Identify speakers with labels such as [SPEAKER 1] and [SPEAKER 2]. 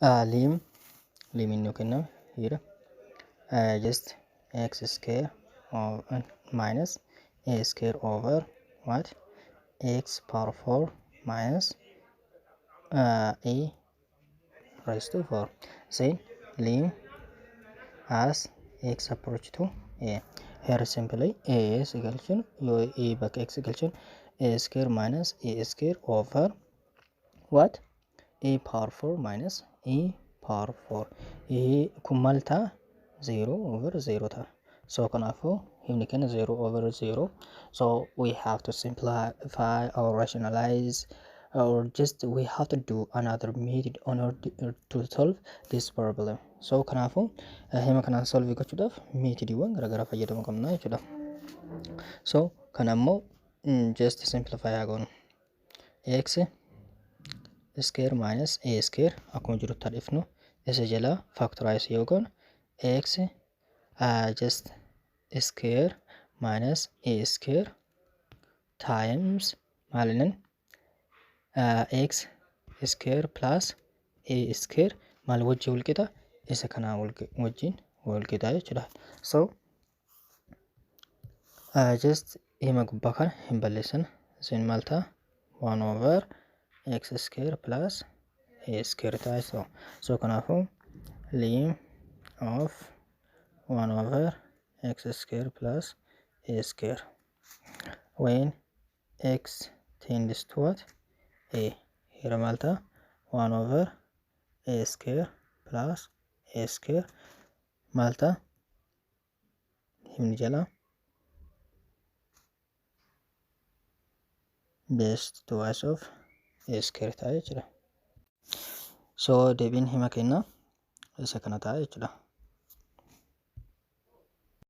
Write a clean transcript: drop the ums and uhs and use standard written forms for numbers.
[SPEAKER 1] lim in kenna here just x square of minus a square over what x power 4 minus a raised to 4. Say lim as x approach to a. Here simply a is equal to a back x equal to a square minus a square over what a power 4 minus a power 4. A kumalta 0 over 0 ta. So kanafo himni can 0 over 0. So we have to simplify or rationalize, or just we have to do another method on order to solve this problem. So kanafo hima kana solve gochuudhaaf methodiiwwan garagaraa fayyadamuu qabna jechuudha. So kanammoo just simplify hagoonu x square minus a square akkuma jirutti hadhifnu isa jala factorize yogon x just square minus a square times malinen x square plus a square mal wajji walqixa isa kana wajjin walqixa jechuudha. So just hima gubbaa kana hin balleessan isin malta 1 over x square plus a square ta'a. So kanafuu lim of 1 over x square plus a square when x tends to what a. Here malta 1 over a square plus a square malta himni jala base twice of a square ta'a jechuudha. So deebiin hima kenna isa kana ta'a jechuudha.